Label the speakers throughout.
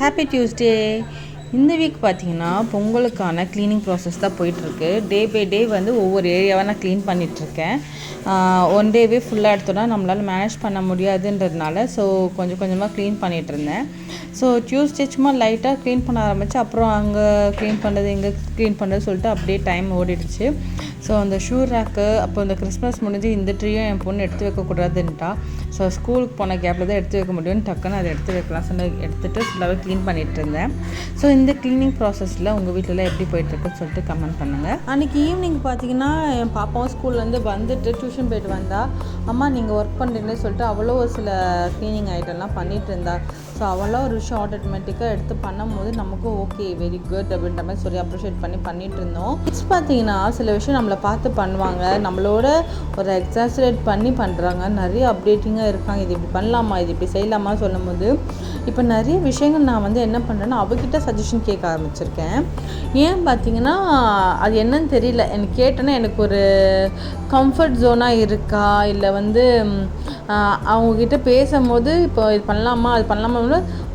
Speaker 1: Happy Tuesday. இந்த week பார்த்தீங்கன்னா பொங்கலுக்கான cleaning process தான் போயிட்டுருக்கு. டே பை டே வந்து ஒவ்வொரு ஏரியாவாக நான் க்ளீன் பண்ணிகிட்ருக்கேன். ஒன் டேவே ஃபுல்லாக எடுத்தோன்னா நம்மளால் மேனேஜ் பண்ண முடியாதுன்றதுனால கொஞ்சம் கொஞ்சமாக க்ளீன் பண்ணிகிட்ருந்தேன். டியூஸ்டே சும்மா லைட்டாக க்ளீன் பண்ண ஆரம்பித்து அப்புறம் அங்கே க்ளீன் பண்ணுறது இங்கே க்ளீன் பண்ணுறது சொல்லிட்டு அப்படியே டைம் ஓடிடுச்சு. அந்த ஷூ ரேக்கு அப்போ இந்த கிறிஸ்மஸ் முடிஞ்சு இந்த ட்ரீயும் என் பொண்ணு எடுத்து வைக்கக்கூடாதுன்ட்டா. ஸ்கூலுக்கு போன கேப்பில் தான் எடுத்து வைக்க முடியும்னு டக்குன்னு அதை எடுத்து வைக்கலாம் சொன்ன எடுத்துகிட்டு ஃபுல்லாகவே க்ளீன் பண்ணிகிட்டு இருந்தேன். இந்த க்ளீனிங் ப்ராசஸில் உங்கள் வீட்டிலலாம் எப்படி போயிட்டுருக்குன்னு சொல்லிட்டு கமெண்ட் பண்ணுங்கள். அன்றைக்கி ஈவினிங் பார்த்தீங்கன்னா என் பாப்பாவும் ஸ்கூல்லேருந்து வந்துட்டு டியூஷன் போய்ட்டு வந்தால் அம்மா நீங்கள் ஒர்க் பண்ணுறீங்கன்னு சொல்லிட்டு அவ்வளோ ஒரு சில க்ளீனிங் ஐட்டம்லாம் பண்ணிகிட்டு இருந்தா. அவளாம் ஒரு விஷயம் ஆட்டோமேட்டிக்காக எடுத்து பண்ணும்போது நமக்கும் ஓகே வெரி குட் அப்படின்ற மாதிரி சொல்லி அப்ரிஷியேட் பண்ணிட்டு இருந்தோம். கிட்ஸ் பார்த்தீங்கன்னா சில விஷயம் நம்மளை பார்த்து பண்ணுவாங்க, நம்மளோட ஒரு எக்ஸாசரேட் பண்ணி பண்ணுறாங்க. நிறைய அப்டேட்டிங்காக இருக்காங்க, இது இப்படி பண்ணலாமா இது இப்படி செய்யலாமா சொல்லும் போது இப்போ நிறைய விஷயங்கள் நான் வந்து என்ன பண்ணுறேன்னா அவகிட்ட சஜஷன் கேட்க ஆரம்பிச்சிருக்கேன். ஏன் பார்த்தீங்கன்னா அது என்னன்னு தெரியல, எனக்கு கேட்டேன்னா எனக்கு ஒரு கம்ஃபர்ட் ஜோனாக இருக்கா இல்லை வந்து அவங்கக்கிட்ட பேசும்போது இப்போ இது பண்ணலாமா அது பண்ணலாமா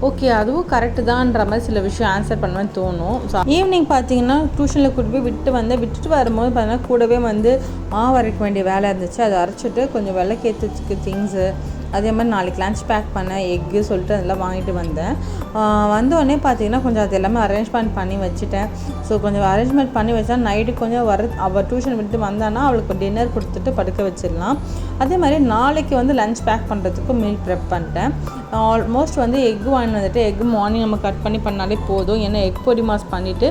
Speaker 1: ஓகே அதுவும் கரெக்டு தான்ன்ற மாதிரி சில விஷயம் ஆன்சர் பண்ணுவேன்னு தோணும். ஈவினிங் பார்த்தீங்கன்னா டியூஷனில் கூட்டு போய் விட்டுட்டு வரும்போது பார்த்தீங்கன்னா கூடவே வந்து மாவு அரைக்க வேண்டிய வேலை இருந்துச்சு. அதை அரைச்சிட்டு கொஞ்சம் விளக்கேற்றுறதுக்கு திங்ஸு, அதே மாதிரி நாளைக்கு லன்ச் பேக் பண்ண எக்கு சொல்லிட்டு அதெல்லாம் வாங்கிட்டு வந்தேன். வந்தோடனே பார்த்தீங்கன்னா கொஞ்சம் அது எல்லாமே அரேஞ்ச்மெண்ட் பண்ணி வச்சுட்டேன். கொஞ்சம் அரேஞ்ச்மெண்ட் பண்ணி வச்சா நைட்டு கொஞ்சம் அவள் டியூஷன் விட்டு வந்தானா அவளுக்கு டின்னர் கொடுத்துட்டு படுக்க வச்சிடலாம். அதே மாதிரி நாளைக்கு வந்து லன்ச் பேக் பண்ணுறதுக்கு மீல் ப்ரெப் பண்ணிட்டேன். ஆல்மோஸ்ட் வந்து எக்கு வாங்கி வந்துட்டு எக்கு மார்னிங் நம்ம கட் பண்ணாலே போதும். ஏன்னா எக் பொடி மாஸ் பண்ணிவிட்டு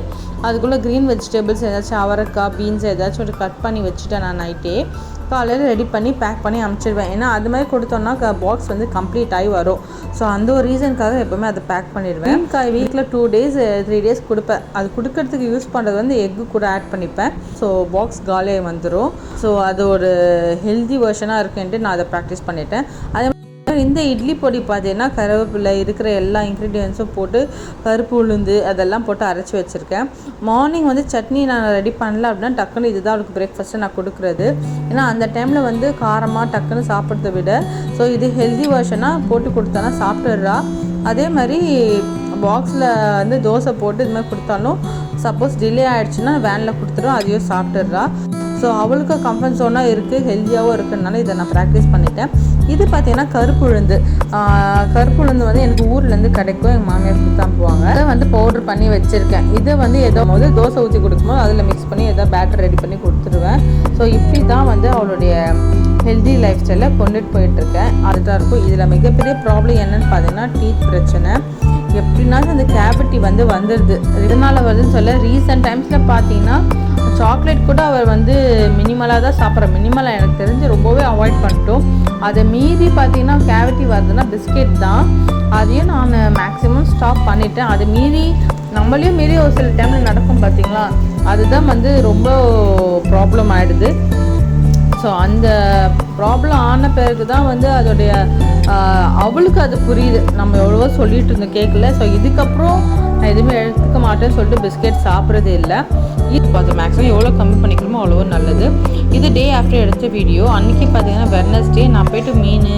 Speaker 1: அதுக்குள்ளே க்ரீன் வெஜிடபிள்ஸ் ஏதாச்சும் அவரைக்காய் பீன்ஸ் ஏதாச்சும் ஒரு கட் பண்ணி வச்சுட்டேன். நான் நைட்டே காலையில் ரெடி பண்ணி பேக் பண்ணி அனுப்பிச்சிடுவேன். ஏன்னா அது மாதிரி கொடுத்தோன்னா பாக்ஸ் வந்து கம்ப்ளீட் ஆகி வரும். அந்த ஒரு ரீசனுக்காக எப்போவுமே அதை பேக் பண்ணிடுவேன். வீக்கில் 2 days 3 days கொடுப்பேன். அது கொடுக்கறதுக்கு யூஸ் பண்ணுறது வந்து எக்கு கூட ஆட் பண்ணிப்பேன். பாக்ஸ் காலியாக வந்துடும். அது ஒரு ஹெல்தி வெர்ஷனாக இருக்குன்ட்டு நான் அதை ப்ராக்டிஸ் பண்ணிட்டேன். அதே இந்த இட்லி பொடி பார்த்தீங்கன்னா கருவேப்பிலை இருக்கிற எல்லா இன்க்ரீடியன்ஸும் போட்டு கருப்பு உளுந்து அதெல்லாம் போட்டு அரைச்சி வச்சுருக்கேன். மார்னிங் வந்து சட்னி நான் ரெடி பண்ணல அப்படின்னா டக்குன்னு இதுதான் அவளுக்கு பிரேக்ஃபாஸ்ட்டு நான் கொடுக்குறது. ஏன்னா அந்த டைமில் வந்து காரமாக டக்குன்னு சாப்பிட்றத விட இது ஹெல்தி வெர்ஷனாக போட்டு கொடுத்தோன்னா சாப்பிட்டுடுறா. அதே மாதிரி பாக்ஸில் வந்து தோசை போட்டு இது மாதிரி கொடுத்தாலும் சப்போஸ் டிலே ஆகிடுச்சுன்னா வேனில் கொடுத்துடும், அதையும் சாப்பிட்டுடுறா. அவளுக்கு கம்ஃபர்ட் ஜோனாக இருக்குது, ஹெல்த்தியாகவும் இருக்குதுனால இதை நான் ப்ராக்டிஸ் பண்ணிட்டேன். இது பார்த்தீங்கன்னா கருப்பு உளுந்து வந்து எனக்கு ஊர்லேருந்து கிடைக்கும், எங்கள் மாமியார் கொடுத்து அனுப்புவாங்க. அதை வந்து பவுட்ரு பண்ணி வச்சுருக்கேன். இதை வந்து தோசை ஊற்றி கொடுக்கும்போது அதில் மிக்ஸ் பண்ணி பேட்டர் ரெடி பண்ணி கொடுத்துருவேன். இப்படி தான் வந்து அவளுடைய ஹெல்தி லைஃப் ஸ்டைலை கொண்டுட்டு போயிட்டுருக்கேன். அதுதான் இருக்கும். இதில் மிகப்பெரிய ப்ராப்ளம் என்னென்னு பார்த்தீங்கன்னா டீத் பிரச்சனை. எப்படின்னாலும் அந்த கேவிட்டி வந்துடுது. இதனால் வருதுன்னு சொல்ல ரீசெண்ட் டைம்ஸில் பார்த்தீங்கன்னா சாக்லேட் கூட அவர் வந்து மினிமலாக தான் சாப்பிட்றேன். மினிமலாக எனக்கு தெரிஞ்சு ரொம்பவே அவாய்ட் பண்ணிட்டோம். அதை மீறி பார்த்தீங்கன்னா கேவிட்டி வருதுன்னா பிஸ்கெட் தான், அதையும் நான் மேக்ஸிமம் ஸ்டாப் பண்ணிட்டேன். அதை நம்மளையும் மீறி ஒரு சில டைமில் நடக்கும் பார்த்தீங்களா, அதுதான் வந்து ரொம்ப ப்ராப்ளம் ஆகிடுது. அந்த ப்ராப்ளம் ஆன பிறகு தான் வந்து அதோடைய அவளுக்கு அது புரியுது. நம்ம எவ்வளவோ சொல்லிட்டு இருந்தோம் கேட்கல. இதுக்கப்புறம் நான் எதுவுமே எடுத்துக்க மாட்டேன்னு சொல்லிட்டு பிஸ்கெட் சாப்பிட்றதே இல்லை. அது மேக்ஸிமம் எவ்வளோ கம்மி பண்ணிக்கணுமோ அவ்வளோ நல்லது. இது டே ஆஃப்டர் எடுத்த வீடியோ. அன்றைக்கி பார்த்தீங்கன்னா வெட்னஸ்டே நான் போய்ட்டு மீன்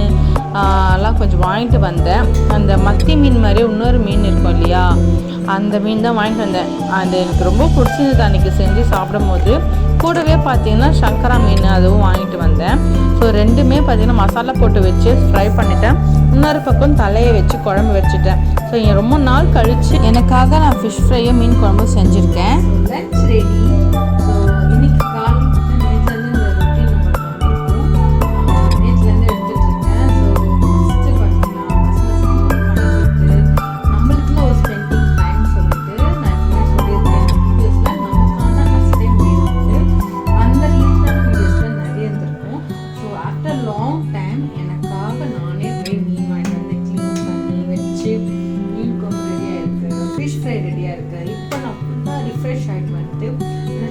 Speaker 1: எல்லாம் கொஞ்சம் வாங்கிட்டு வந்தேன். அந்த மத்தி மீன் மாதிரி இன்னொரு மீன் இருக்கும் இல்லையா, அந்த மீன் தான் வாங்கிட்டு வந்தேன். அது எனக்கு ரொம்ப பிடிச்சிருந்தது அன்றைக்கி செஞ்சு சாப்பிடும் போது. கூடவே பார்த்தீங்கன்னா சங்கரா மீன் அதுவும் வாங்கிட்டு வந்தேன். ரெண்டுமே பார்த்தீங்கன்னா மசாலா போட்டு வச்சு ஃப்ரை பண்ணிட்டேன். இன்னொரு பக்கம் தலையை வச்சு குழம்பு வச்சுட்டேன். ரொம்ப நாள் கழித்து எனக்காக நான் ஃபிஷ் ஃப்ரையும் மீன் குழம்பும் செஞ்சுருக்கேன். Lunch ready. இன்னைக்கு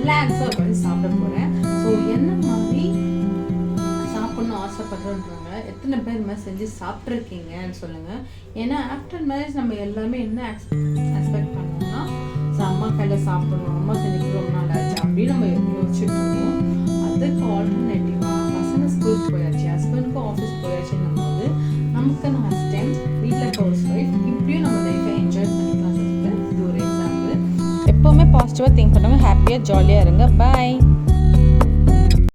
Speaker 1: ரிலாக்ஸாக உட்காந்து சாப்பிட போகிறேன். என்ன மாதிரி சாப்பிட்ணும் ஆசைப்படுறோன்றவங்க எத்தனை பேர் மாதிரி செஞ்சு சாப்பிட்ருக்கீங்கன்னு சொல்லுங்கள். ஏன்னா ஆஃப்டர் மேரேஜ் நம்ம எல்லாமே என்ன எக்ஸ்பெக்ட் பண்ணோம்னா அம்மா கையில் சாப்பிடணும், அம்மா செஞ்சுட்டு ரொம்ப நாள் ஆச்சு அப்படின்னு நம்ம யோசிச்சுட்டு இருக்கோம். அதுக்கு ஆல்டர்னேட்டிவாக பசங்க ஸ்கூலுக்கு போயாச்சு, ஹஸ்பண்டுக்கும் ஆஃபீஸ் போயாச்சுன்னும் போது நமக்கு நான் டைம் வீட்டில் ஹவுஸ் ஒய்ஃப் இப்படியும் எப்போவுமே பாசிட்டிவாக திங்க் பண்ணுங்க, ஹாப்பியாக ஜாலியாக இருங்க. பாய்.